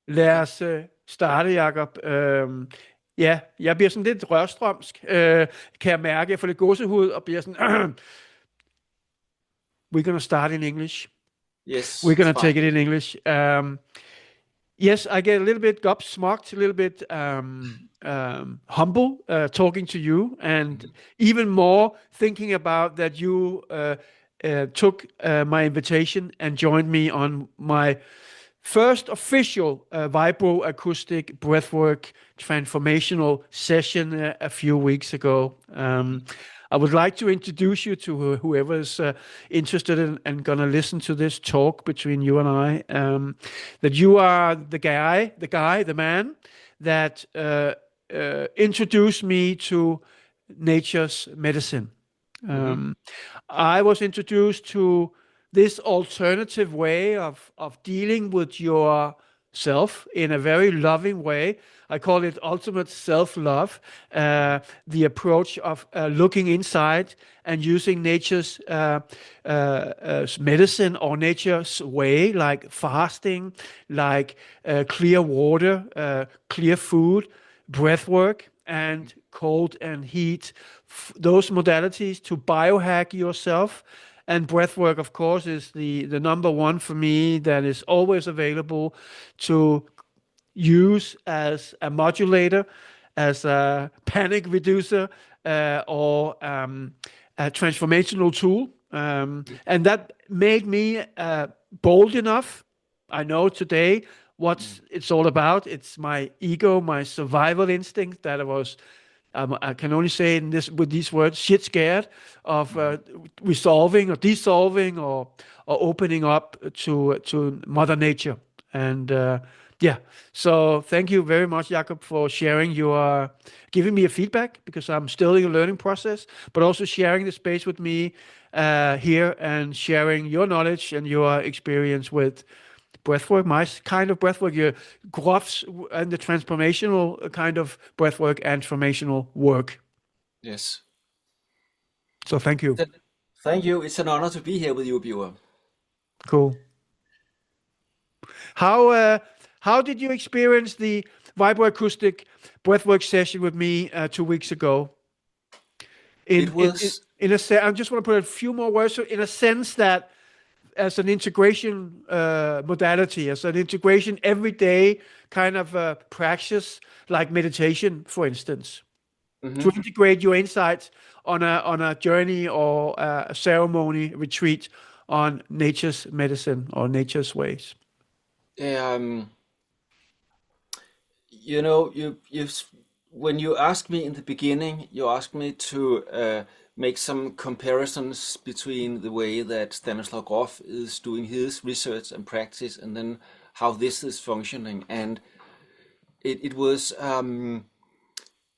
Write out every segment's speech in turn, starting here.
Lad os starte, Jacob. Ja, jeg bliver sådan lidt rørstrømsk, kan jeg mærke. Jeg får lidt gåsehud og bliver sådan, we're gonna start in English. Yes, We're it's gonna take fine. it in English. Yes, I get a little bit gobsmacked, a little bit humble talking to you, and Mhm. even more thinking about that you took my invitation and joined me on my first official vibroacoustic breathwork transformational session a few weeks ago. I would like to introduce you to whoever is interested in and going to listen to this talk between you and I. That you are the man that introduced me to nature's medicine. Mhm. Um, I was introduced to this alternative way of dealing with yourself in a very loving way. I call it ultimate self-love, the approach of looking inside and using nature's medicine or nature's way, like fasting, like clear water, clear food, breath work, and cold and heat, those modalities to biohack yourself. And breath work, of course, is the number one for me that is always available to use as a modulator, as a panic reducer, or a transformational tool. And that made me bold enough. I know today what Mhm. it's all about. It's my ego, my survival instinct that I can only say in this with these words, shit scared of Mhm. resolving or dissolving or opening up to Mother Nature. And yeah, so thank you very much, Jakob, for sharing your giving me a feedback because I'm still in a learning process, but also sharing the space with me here and sharing your knowledge and your experience with breathwork, my kind of breathwork, your growths and the transformational kind of breathwork and transformational work. Yes. So thank you. Th- Thank you. It's an honor to be here with you, Bjørn. Cool. How uh, how did you experience the vibroacoustic breathwork session with me 2 weeks ago? It was I just want to put a few more words. So in a sense that as an integration modality, as an integration everyday kind of practice, like meditation, for instance, to mhm. integrate your insights on a journey or a ceremony retreat on nature's medicine or nature's ways. um, when you asked me in the beginning, you asked me to make some comparisons between the way that Stanislav Grof is doing his research and practice, and then how this is functioning. And it was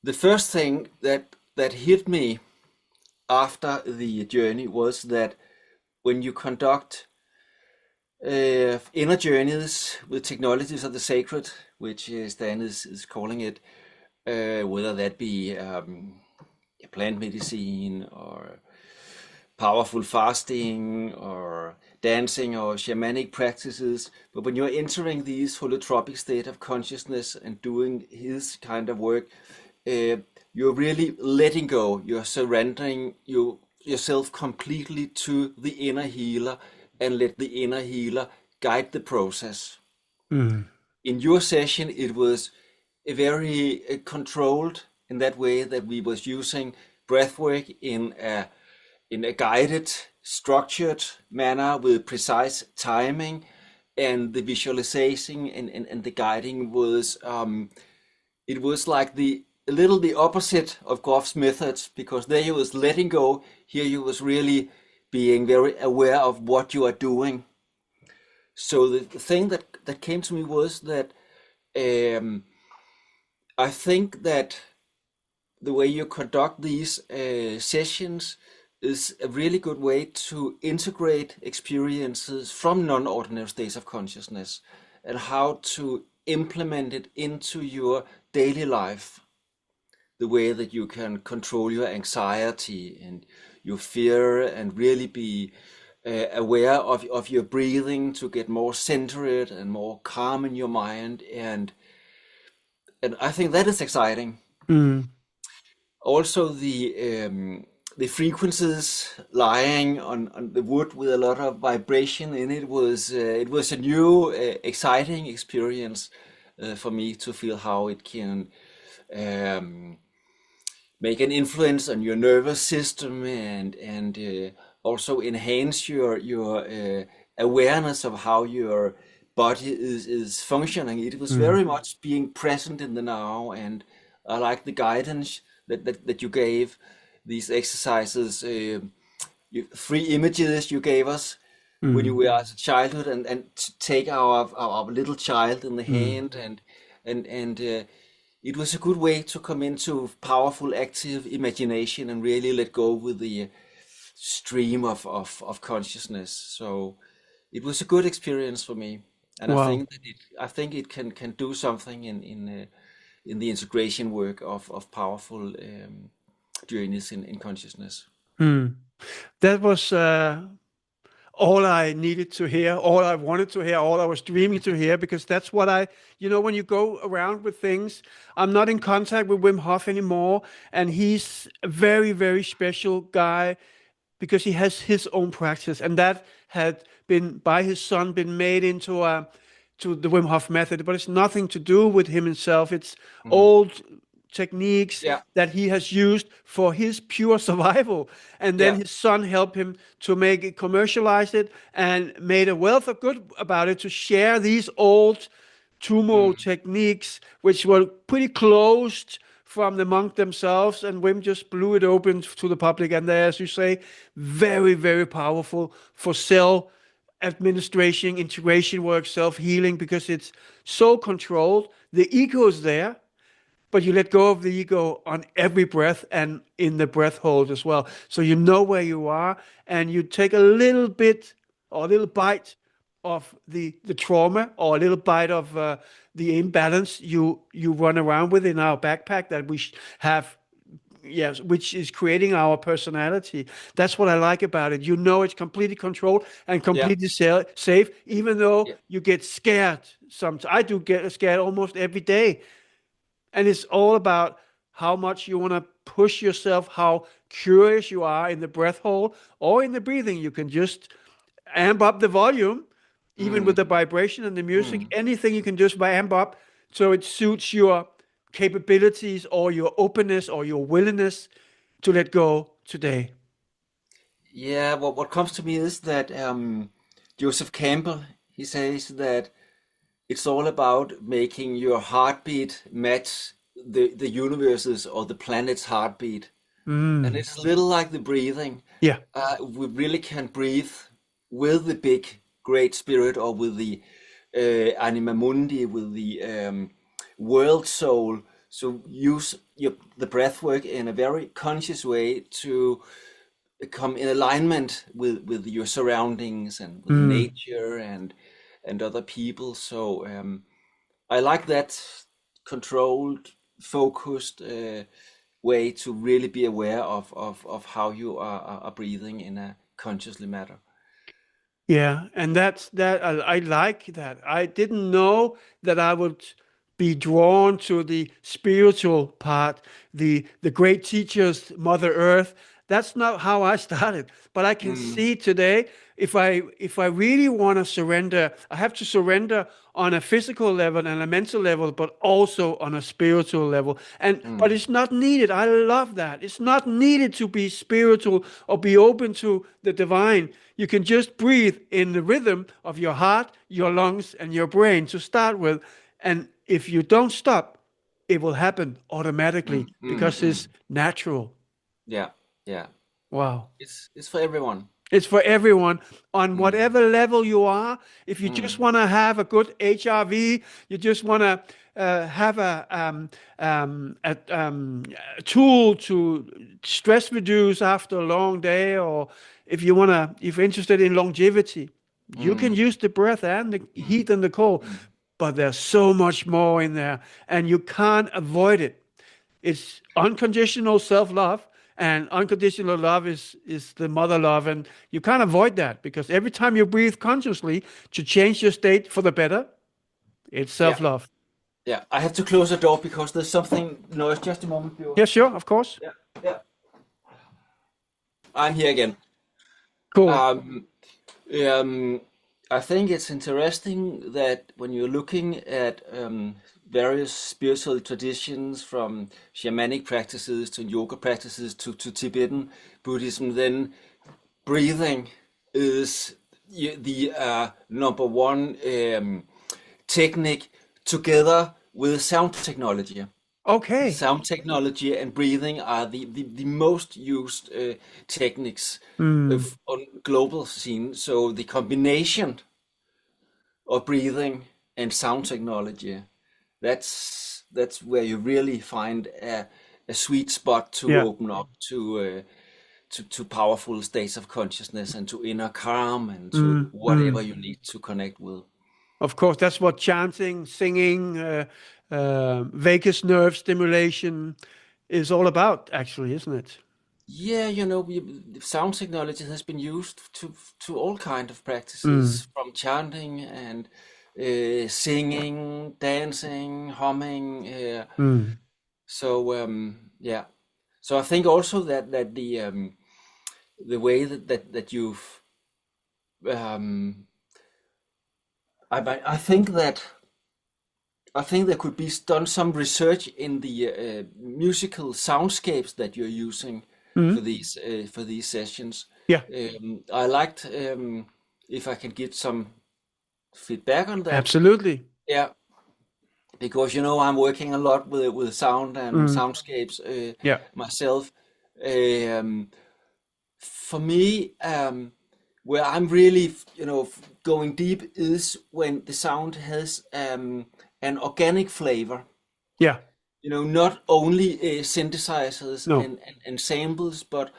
the first thing that hit me after the journey was that when you conduct inner journeys with technologies of the sacred, which Stan is calling it, whether that be plant medicine or powerful fasting or dancing or shamanic practices. But when you're entering these holotropic state of consciousness and doing his kind of work, uh, you're really letting go. You're surrendering yourself completely to the inner healer and let the inner healer guide the process. Mm. In your session, it was a very controlled in that way that we was using breathwork in a guided, structured manner with precise timing, and the visualization and the guiding was it was like the a little the opposite of Goff's methods, because there he was letting go, here you was really being very aware of what you are doing. So the thing that came to me was that um, I think that the way you conduct these sessions is a really good way to integrate experiences from non-ordinary states of consciousness and how to implement it into your daily life. The way that you can control your anxiety and your fear and really be aware of your breathing to get more centered and more calm in your mind, and I think that is exciting. Mm. Also, the frequencies lying on the wood with a lot of vibration in it was a new exciting experience for me to feel how it can um, make an influence on your nervous system, and also enhance your awareness of how your body is functioning. It was Mm. very much being present in the now, and I like the guidance that you gave these exercises. Three images you gave us when you Mm. were as a childhood, and to take our little child in the Mm. hand, and it was a good way to come into powerful active imagination and really let go with the stream of consciousness. So it was a good experience for me, and Wow. I think it can do something in the integration work of powerful journeys in consciousness. Mm. That was all I needed to hear, all I wanted to hear, all I was dreaming to hear, because that's what when you go around with things, I'm not in contact with Wim Hof anymore, and he's a very, very special guy because he has his own practice, and that had been by his son been made into a to the Wim Hof method, but it's nothing to do with him himself. It's Mm. old techniques Yeah, that he has used for his pure survival, and then yeah, his son helped him to make it, commercialize it, and made a wealth of good about it to share these old Tumo mm. techniques, which were pretty closed from the monk themselves, and Wim just blew it open to the public. And they're, as you say, very, very powerful for cell administration, integration work, self healing, because it's so controlled. The ego is there, but you let go of the ego on every breath and in the breath hold as well. So you know where you are, and you take a little bit or a little bite of the trauma or a little bite of the imbalance you run around with in our backpack that we have. Yes, which is creating our personality. That's what I like about it. You know, it's completely controlled and Yeah, completely safe, even though yeah, you get scared. Sometimes I do get scared almost every day, and it's all about how much you want to push yourself, how curious you are in the breath hold or in the breathing. You can just amp up the volume, even with mm, the vibration and the music. mm. Anything you can just amp up so it suits your capabilities or your openness or your willingness to let go today. Yeah. What comes to me is that Joseph Campbell, he says that it's all about making your heartbeat match the universe's or the planet's heartbeat. And Mm. it's a little like the breathing. Yeah. We really can breathe with the big, great spirit, or with the anima mundi, with the world soul. So use the breath work in a very conscious way to come in alignment with your surroundings and with Mm. nature and other people. So I like that controlled, focused way to really be aware of how you are breathing in a consciously matter. Yeah, and that's that. I like that. I didn't know that I would be drawn to the spiritual part, the great teachers, Mother Earth. That's not how I started, but I can Mm, see today if I really want to surrender, I have to surrender on a physical level and a mental level, but also on a spiritual level. And but mm, it's not needed. I love that. It's not needed to be spiritual or be open to the divine. You can just breathe in the rhythm of your heart, your lungs, and your brain to start with. And if you don't stop, it will happen mm, automatically mm, because mm. it's natural. Yeah, yeah. Wow. It's for everyone. It's for everyone on Mm, whatever level you are. If you just mm, want to have a good HRV, you just want to have a tool to stress reduce after a long day, or if you're interested in longevity, you can mm, use the breath and the mm, heat and the cold. mm, But there's so much more in there, and you can't avoid it. It's unconditional self love, and unconditional love is the mother love, and you can't avoid that because every time you breathe consciously to change your state for the better, it's Yeah. self-love. Yeah. I have to close the door because there's something noise. Just a moment, Bjørn. Yeah, sure, of course. Yeah. Yeah. I'm here again. Cool. Um, I think it's interesting that when you're looking at various spiritual traditions, from shamanic practices to yoga practices to Tibetan Buddhism, then breathing is the number one technique, together with sound technology. Okay. Sound technology and breathing are the most used techniques on global scene. So the combination of breathing and sound technology, that's where you really find a sweet spot to Yeah. open up to powerful states of consciousness and to inner calm and to whatever you need to connect with. Of course, that's what chanting, singing, vagus nerve stimulation is all about, actually, isn't it? Yeah, sound technology has been used to all kind of practices, from chanting and singing, dancing, humming. Yeah, so I think also that the way that you've I think that there could be done some research in the musical soundscapes that you're using for these sessions. Yeah, I liked if I can get some feedback on that. absolutely. Yeah, because I'm working a lot with sound and soundscapes Yeah, myself. For me, where I'm really going deep is when the sound has an organic flavor. yeah, Not only synthesizers no, and samples, but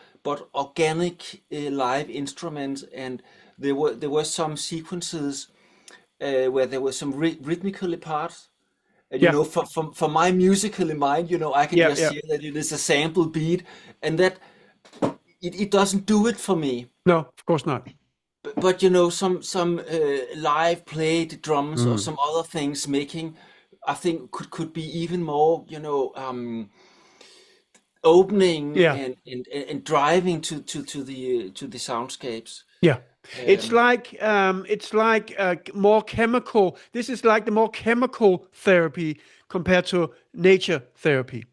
organic live instruments. And there were some sequences where there were some rhythmical parts. And yeah, for my musical mind, I can yeah, just yeah. hear that it is a sample beat, and that it doesn't do it for me. No, of course not. But some live played drums or some other things making, I think could be even more opening Yeah, and driving to the soundscapes. yeah. It's Um, like more chemical. This is like the more chemical therapy compared to nature therapy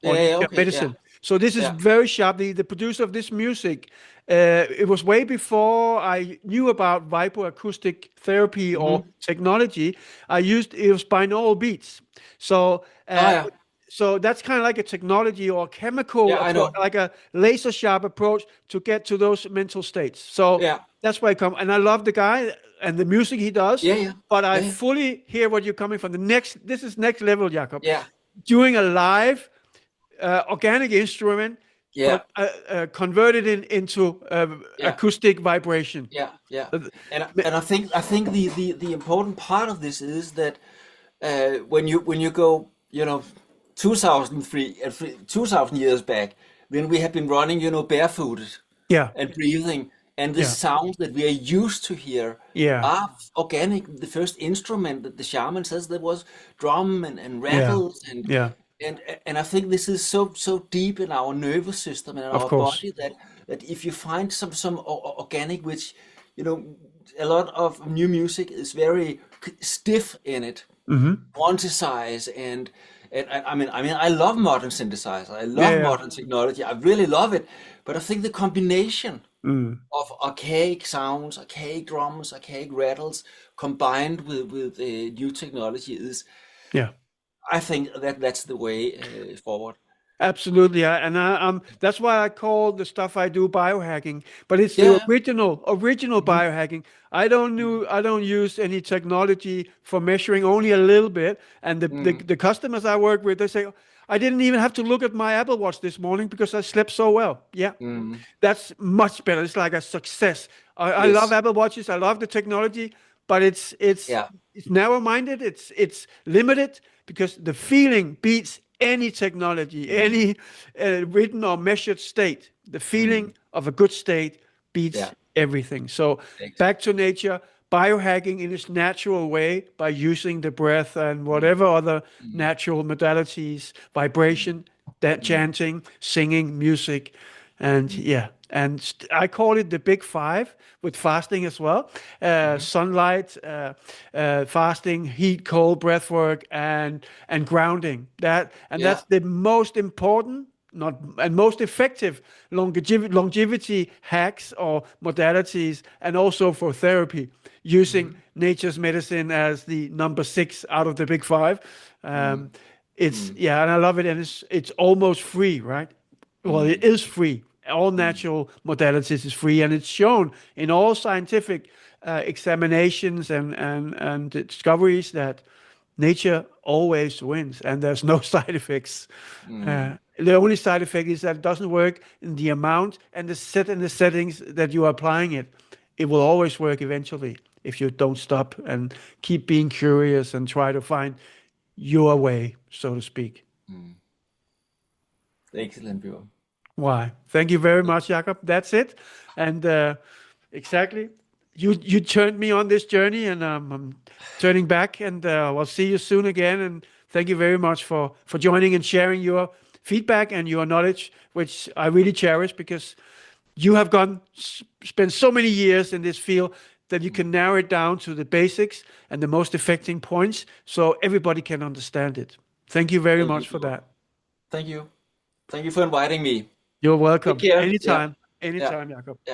or yeah, nature okay, yeah, medicine. So this is yeah. very sharp. The producer of this music, it was way before I knew about vibroacoustic therapy or Mm-hmm. technology. It was binaural beats. So Oh yeah, so that's kind of like a technology or chemical yeah, I approach, know. like a laser sharp approach to get to those mental states. So Yeah, that's why I come. And I love the guy and the music he does, yeah, yeah, but I yeah, fully hear what you're coming from. This is next level, Jakob. yeah, Doing a live organic instrument, yeah, but converted into yeah. acoustic vibration. Yeah, yeah, Uh, and I think the important part of this is that when you go 2003 2000 years back, then we have been running barefooted Yeah, and breathing, and the yeah, sounds that we are used to hear yeah, are organic. The first instrument that the shaman says there was drum and yeah, rattles yeah. and I think this is so deep in our nervous system and in Of our course. body that if you find some organic, which a lot of new music is very stiff in it, Hmm. quantize and I mean I love modern synthesizer, I Yeah, love yeah. modern technology, I really love it, but I think the combination Mm. of archaic sounds, archaic drums, archaic rattles combined with new technology is, Yeah. I think that's the way forward. Absolutely, that's why I call the stuff I do biohacking. But it's the Yeah. original Hmm. biohacking. I don't use any technology for measuring, only a little bit. And Hmm. the customers I work with, they say, I didn't even have to look at my Apple Watch this morning because I slept so well. Yeah, Hmm. that's much better. It's like a success. I love Yes. Apple Watches. I love the technology, but it's Yeah. narrow-minded. It's limited because the feeling beats any technology, any written or measured state. The Mm. feeling of a good state beats Yeah, everything. So back exactly. to nature, biohacking in its natural way by using the breath and Mm. whatever other Mm. natural modalities, Mm. vibration, that Mm. chanting, singing, music, and Mm. yeah. And I call it the big five with fasting as well. Mhm. Sunlight, fasting, heat, cold, breath work, and grounding. Yeah. That's the most important, not and most effective longevity hacks or modalities, and also for therapy, using Mhm. nature's medicine as the number six out of the big five. Mm. Um, it's Mm. yeah, and I love it, and it's almost free, right? Well, it Mm. is free. All Mm. natural modalities is free, and it's shown in all scientific examinations and discoveries that nature always wins, and there's no side effects. Mm. The only side effect is that it doesn't work in the amount and the settings that you are applying it. It will always work eventually if you don't stop and keep being curious and try to find your way, so to speak. Mm. Excellent, Bjørn. Why? Thank you very much, Jakob. That's it. And exactly, you turned me on this journey, and I'm turning back. And I'll see you soon again. And thank you very much for joining and sharing your feedback and your knowledge, which I really cherish because you have spent so many years in this field that you can narrow it down to the basics and the most affecting points, so everybody can understand it. Thank you very Thank you, much for Bjørn. that. Thank you. Thank you for inviting me. You're Take welcome. care. Yeah. Anytime. Yeah. Anytime, Jakob. Yeah.